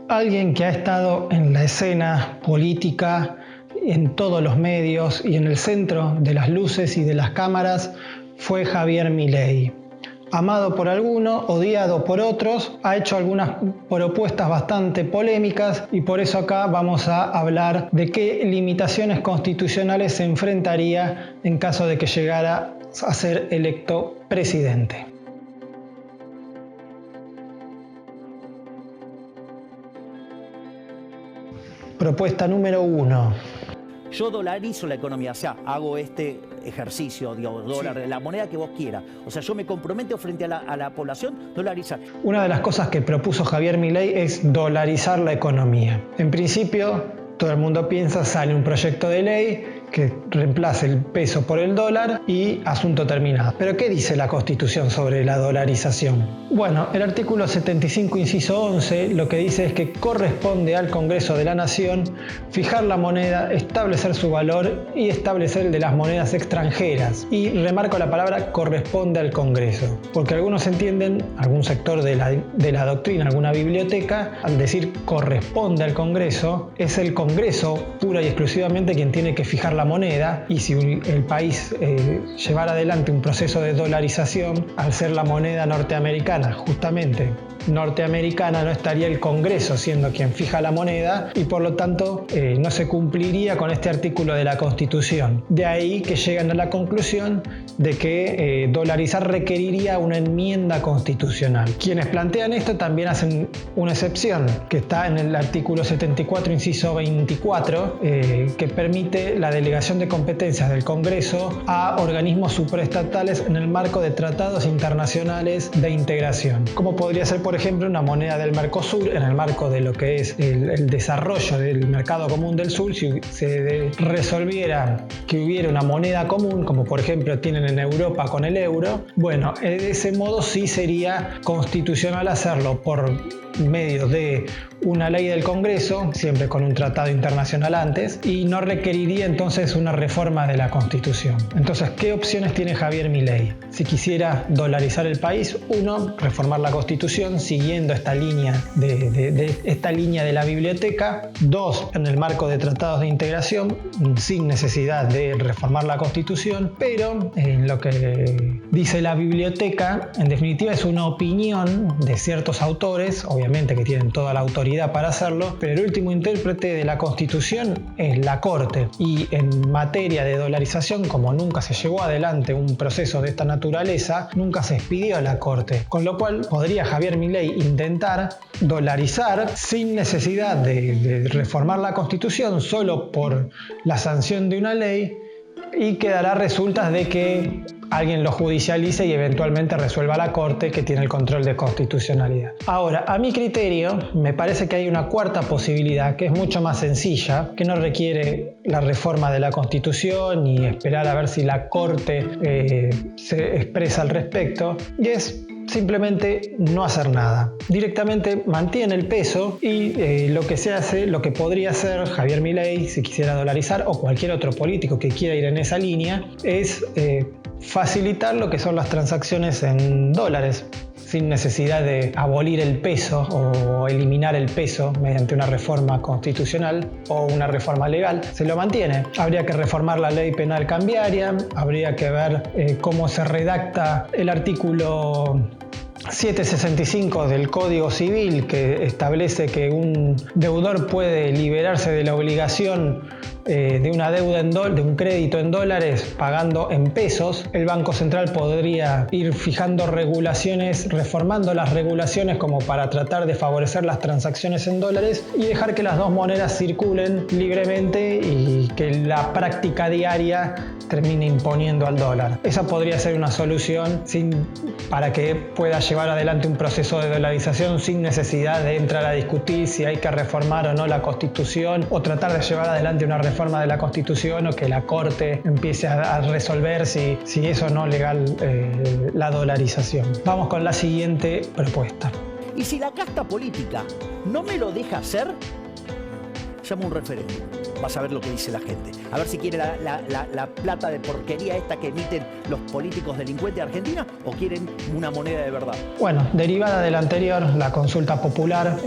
Alguien que ha estado en la escena política, en todos los medios y en el centro de las luces y de las cámaras fue Javier Milei. Amado por algunos, odiado por otros, ha hecho algunas propuestas bastante polémicas y por eso acá vamos a hablar de qué limitaciones constitucionales se enfrentaría en caso de que llegara a ser electo presidente. Propuesta número 1. Yo dolarizo la economía, o sea, hago este ejercicio, digo, dólar, la moneda que vos quieras. O sea, yo me comprometo frente a la población dolarizar. Una de las cosas que propuso Javier Milei es dolarizar la economía. En principio, todo el mundo piensa, sale un proyecto de ley que reemplace el peso por el dólar y asunto terminado. ¿Pero qué dice la Constitución sobre la dolarización? Bueno, el artículo 75, inciso 11, lo que dice es que corresponde al Congreso de la Nación fijar la moneda, establecer su valor y establecer el de las monedas extranjeras. Y remarco la palabra corresponde al Congreso, porque algunos entienden, algún sector de la doctrina, alguna biblioteca, al decir corresponde al Congreso, es el Congreso pura y exclusivamente quien tiene que fijar la moneda, y si el país llevara adelante un proceso de dolarización, al ser la moneda norteamericana, justamente norteamericana, no estaría el Congreso siendo quien fija la moneda y por lo tanto no se cumpliría con este artículo de la Constitución. De ahí que llegan a la conclusión de que dolarizar requeriría una enmienda constitucional. Quienes plantean esto también hacen una excepción que está en el artículo 74, inciso 24, que permite la delegación de competencias del Congreso a organismos supraestatales en el marco de tratados internacionales de integración, como podría ser por ejemplo una moneda del Mercosur, en el marco de lo que es el desarrollo del mercado común del sur. Si se resolviera que hubiera una moneda común, como por ejemplo tienen en Europa con el euro, bueno, de ese modo sí sería constitucional hacerlo por medio de una ley del Congreso, siempre con un tratado internacional antes, y no requeriría entonces una reforma de la Constitución. Entonces, ¿qué opciones tiene Javier Milei? Si quisiera dolarizar el país, 1, reformar la Constitución siguiendo esta línea de la biblioteca. 2, en el marco de tratados de integración, sin necesidad de reformar la Constitución, pero lo que dice la biblioteca, en definitiva, es una opinión de ciertos autores, obviamente que tienen toda la autoridad para hacerlo, pero el último intérprete de la Constitución es la Corte, y en materia de dolarización, como nunca se llevó adelante un proceso de esta naturaleza, nunca se expidió a la Corte, con lo cual podría Javier Milei intentar dolarizar sin necesidad de reformar la Constitución, solo por la sanción de una ley, y quedará resultas de que alguien lo judicialice y eventualmente resuelva la Corte, que tiene el control de constitucionalidad. Ahora, a mi criterio, me parece que hay una cuarta posibilidad que es mucho más sencilla, que no requiere la reforma de la Constitución ni esperar a ver si la Corte se expresa al respecto, y es simplemente no hacer nada. Directamente mantiene el peso y lo que podría hacer Javier Milei si quisiera dolarizar, o cualquier otro político que quiera ir en esa línea, es facilitar lo que son las transacciones en dólares, sin necesidad de abolir el peso o eliminar el peso mediante una reforma constitucional o una reforma legal. Se lo mantiene. Habría que reformar la ley penal cambiaria, habría que ver cómo se redacta el artículo 765 del Código Civil, que establece que un deudor puede liberarse de la obligación de una deuda de un crédito en dólares pagando en pesos. El Banco Central podría ir fijando regulaciones, reformando las regulaciones como para tratar de favorecer las transacciones en dólares y dejar que las dos monedas circulen libremente y que la práctica diaria termine imponiendo al dólar. Esa podría ser una solución para que pueda llevar adelante un proceso de dolarización sin necesidad de entrar a discutir si hay que reformar o no la Constitución, o tratar de llevar adelante una reforma de la Constitución, o que la Corte empiece a resolver si es o no legal la dolarización. Vamos con la siguiente propuesta. Y si la casta política no me lo deja hacer, llamo un referéndum. vas a ver lo que dice la gente. A ver si quiere la plata de porquería esta que emiten los políticos delincuentes de Argentina o quieren una moneda de verdad. Bueno, derivada de la anterior, la consulta popular,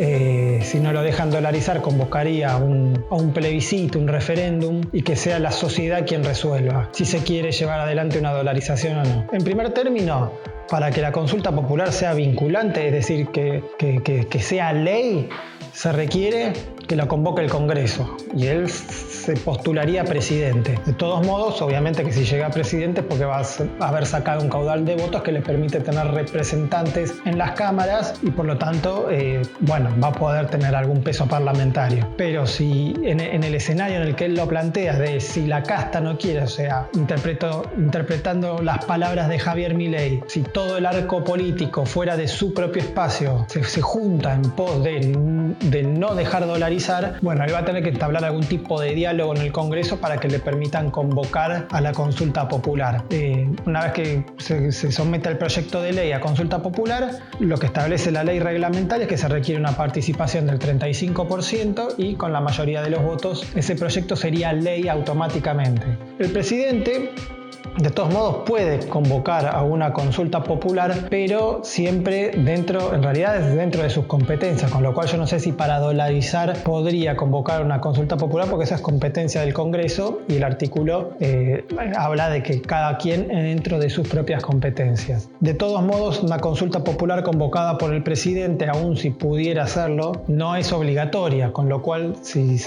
si no lo dejan dolarizar, convocaría a un plebiscito, un referéndum, y que sea la sociedad quien resuelva si se quiere llevar adelante una dolarización o no. En primer término, para que la consulta popular sea vinculante, es decir, que sea ley, se requiere que la convoque el Congreso y él se postularía presidente. De todos modos, obviamente que si llega a presidente, porque va a haber sacado un caudal de votos que le permite tener representantes en las cámaras y por lo tanto, va a poder tener algún peso parlamentario. Pero si en el escenario en el que él lo plantea, de si la casta no quiere, o sea, interpretando las palabras de Javier Milei, si todo el arco político fuera de su propio espacio se junta en pos del no dejar dolarizar, bueno, él va a tener que entablar algún tipo de diálogo en el Congreso para que le permitan convocar a la consulta popular. Una vez que se somete el proyecto de ley a consulta popular, lo que establece la ley reglamentaria es que se requiere una participación del 35% y con la mayoría de los votos ese proyecto sería ley automáticamente. El presidente, de todos modos, puede convocar a una consulta popular, pero siempre dentro de sus competencias, con lo cual yo no sé si para dolarizar podría convocar una consulta popular, porque esa es competencia del Congreso y el artículo habla de que cada quien dentro de sus propias competencias. De todos modos, una consulta popular convocada por el presidente, aun si pudiera hacerlo, no es obligatoria, con lo cual si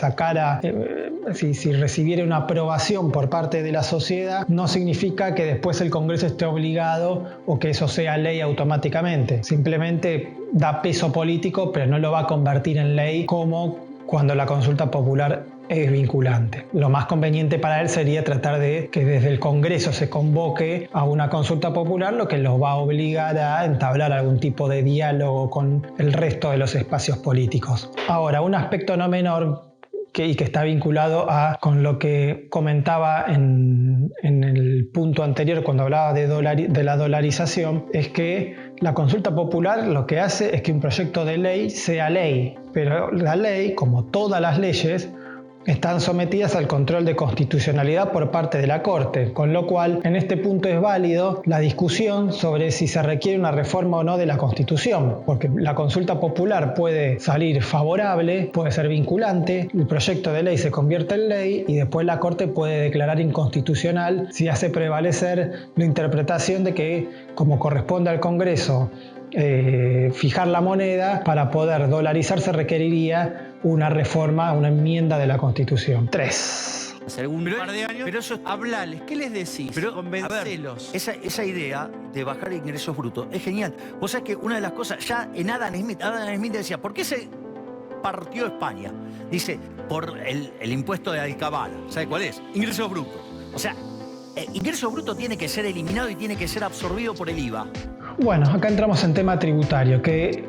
recibiera una aprobación por parte de la sociedad, no significa que después el Congreso esté obligado o que eso sea ley automáticamente. Simplemente da peso político, pero no lo va a convertir en ley como cuando la consulta popular es vinculante. Lo más conveniente para él sería tratar de que desde el Congreso se convoque a una consulta popular, lo que los va a obligar a entablar algún tipo de diálogo con el resto de los espacios políticos. Ahora, un aspecto no menor y que está vinculado con lo que comentaba en el punto anterior cuando hablaba de la dolarización, es que la consulta popular lo que hace es que un proyecto de ley sea ley, pero la ley, como todas las leyes, están sometidas al control de constitucionalidad por parte de la Corte, con lo cual en este punto es válido la discusión sobre si se requiere una reforma o no de la Constitución, porque la consulta popular puede salir favorable, puede ser vinculante, el proyecto de ley se convierte en ley y después la Corte puede declarar inconstitucional si hace prevalecer la interpretación de que, como corresponde al Congreso, fijar la moneda, para poder dolarizar se requeriría una reforma, una enmienda de la Constitución. 3. Hace un par de años. Pero eso, hablales, ¿qué les decís? Pero, convencelos. Esa idea de bajar ingresos brutos es genial. Vos sabés que una de las cosas, ya en Adam Smith decía, ¿por qué se partió España? Dice, por el impuesto de Alcabala. ¿Sabe cuál es? Ingresos brutos. O sea, ingreso bruto tiene que ser eliminado y tiene que ser absorbido por el IVA. Bueno, acá entramos en tema tributario, que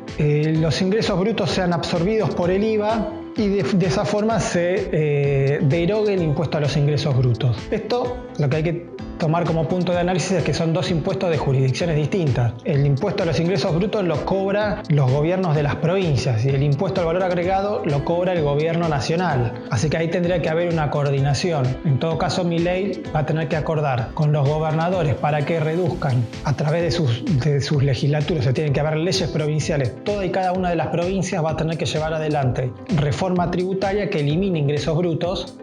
los ingresos brutos sean absorbidos por el IVA y de esa forma se derogue el impuesto a los ingresos brutos. Esto, lo que hay que tomar como punto de análisis es que son dos impuestos de jurisdicciones distintas. El impuesto a los ingresos brutos lo cobra los gobiernos de las provincias y el impuesto al valor agregado lo cobra el gobierno nacional. Así que ahí tendría que haber una coordinación. En todo caso, Milei va a tener que acordar con los gobernadores para que reduzcan a través de sus legislaturas. Se tienen que haber leyes provinciales. Toda y cada una de las provincias va a tener que llevar adelante reforma tributaria que elimine ingresos brutos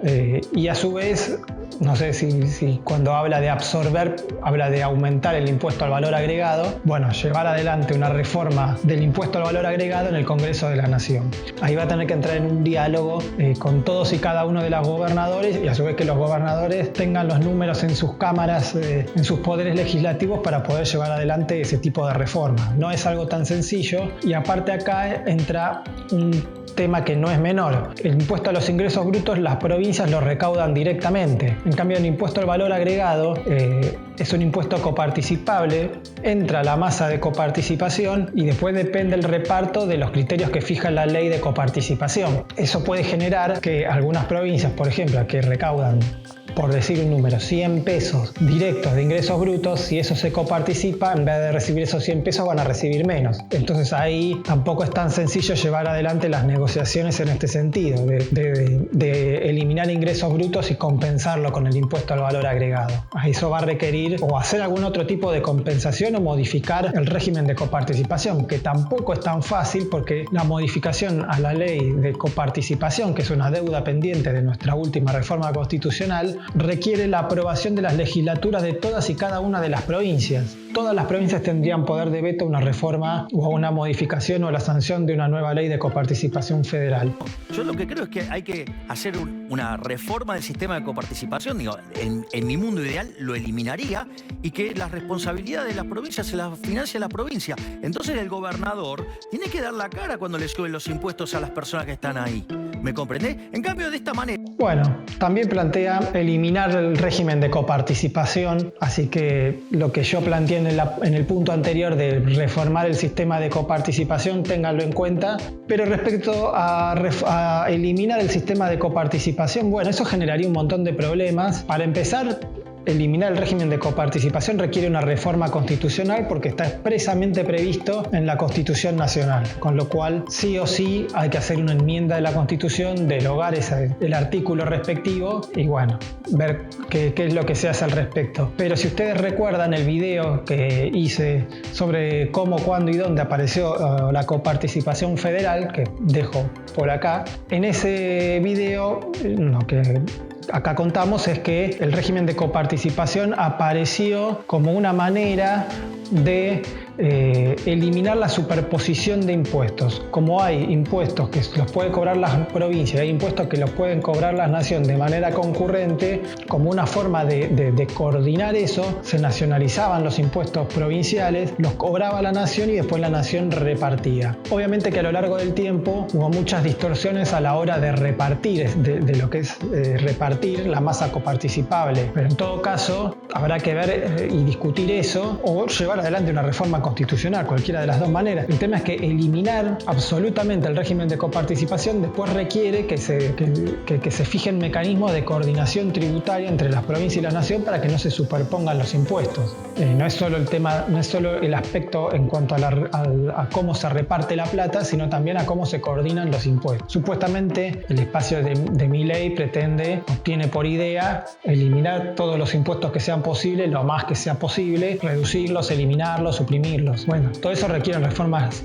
y a su vez, no sé si cuando habla de absorber, habla de aumentar el impuesto al valor agregado. Bueno, llevar adelante una reforma del impuesto al valor agregado en el Congreso de la Nación. Ahí va a tener que entrar en un diálogo con todos y cada uno de los gobernadores y a su vez que los gobernadores tengan los números en sus cámaras, en sus poderes legislativos para poder llevar adelante ese tipo de reforma. No es algo tan sencillo y aparte acá entra un tema que no es menor. El impuesto a los ingresos brutos las provincias lo recaudan directamente. En cambio, el impuesto al valor agregado es un impuesto coparticipable, entra a la masa de coparticipación y después depende el reparto de los criterios que fija la ley de coparticipación. Eso puede generar que algunas provincias, por ejemplo, que recaudan por decir un número, 100 pesos directos de ingresos brutos, si eso se coparticipa, en vez de recibir esos 100 pesos van a recibir menos. Entonces ahí tampoco es tan sencillo llevar adelante las negociaciones en este sentido, de eliminar ingresos brutos y compensarlo con el impuesto al valor agregado. Eso va a requerir o hacer algún otro tipo de compensación o modificar el régimen de coparticipación, que tampoco es tan fácil porque la modificación a la ley de coparticipación, que es una deuda pendiente de nuestra última reforma constitucional, requiere la aprobación de las legislaturas de todas y cada una de las provincias. Todas las provincias tendrían poder de veto a una reforma o a una modificación o a la sanción de una nueva ley de coparticipación federal. Yo lo que creo es que hay que hacer una reforma del sistema de coparticipación. Digo, en mi mundo ideal lo eliminaría y que las responsabilidades de las provincias se las financia la provincia. Entonces el gobernador tiene que dar la cara cuando le suben los impuestos a las personas que están ahí. ¿Me comprendés? En cambio, de esta manera... Bueno, también plantea eliminar el régimen de coparticipación, así que lo que yo planteé en el punto anterior de reformar el sistema de coparticipación, ténganlo en cuenta. Pero respecto a eliminar el sistema de coparticipación, bueno, eso generaría un montón de problemas. Para empezar, eliminar el régimen de coparticipación requiere una reforma constitucional porque está expresamente previsto en la Constitución Nacional, con lo cual sí o sí hay que hacer una enmienda de la Constitución, derogar el artículo respectivo y bueno, ver qué es lo que se hace al respecto. Pero si ustedes recuerdan el video que hice sobre cómo, cuándo y dónde apareció la coparticipación federal, que dejo por acá, en ese video lo que acá contamos es que el régimen de coparticipación apareció como una manera de eliminar la superposición de impuestos. Como hay impuestos que los puede cobrar las provincias, hay impuestos que los pueden cobrar la nación de manera concurrente, como una forma de coordinar eso, se nacionalizaban los impuestos provinciales, los cobraba la nación y después la nación repartía. Obviamente que a lo largo del tiempo hubo muchas distorsiones a la hora de repartir, de lo que es repartir la masa coparticipable, pero en todo caso habrá que ver y discutir eso o llevar adelante una reforma constitucional, cualquiera de las dos maneras. El tema es que eliminar absolutamente el régimen de coparticipación después requiere que se fijen mecanismos de coordinación tributaria entre las provincias y la nación para que no se superpongan los impuestos. No es solo el tema, no es solo el aspecto en cuanto a cómo se reparte la plata, sino también a cómo se coordinan los impuestos. Supuestamente el espacio de mi ley obtiene por idea eliminar todos los impuestos que sean posibles, lo más que sea posible, reducirlos, eliminarlos, suprimirlos. Bueno, todo eso requiere reformas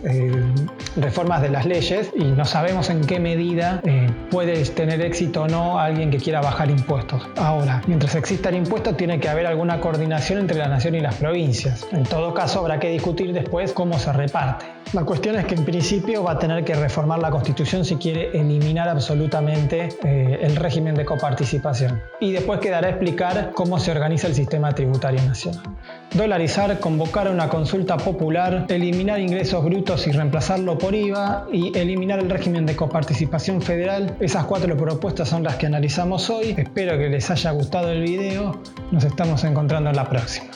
de las leyes y no sabemos en qué medida puede tener éxito o no alguien que quiera bajar impuestos. Ahora, mientras existan impuestos tiene que haber alguna coordinación entre la nación y las provincias. En todo caso habrá que discutir después cómo se reparte. La cuestión es que en principio va a tener que reformar la Constitución si quiere eliminar absolutamente el régimen de coparticipación. Y después quedará explicar cómo se organiza el sistema tributario nacional. Dolarizar, convocar una consulta popular, eliminar ingresos brutos y reemplazarlo por IVA y eliminar el régimen de coparticipación federal. Esas 4 propuestas son las que analizamos hoy. Espero que les haya gustado el video. Nos estamos encontrando en la próxima.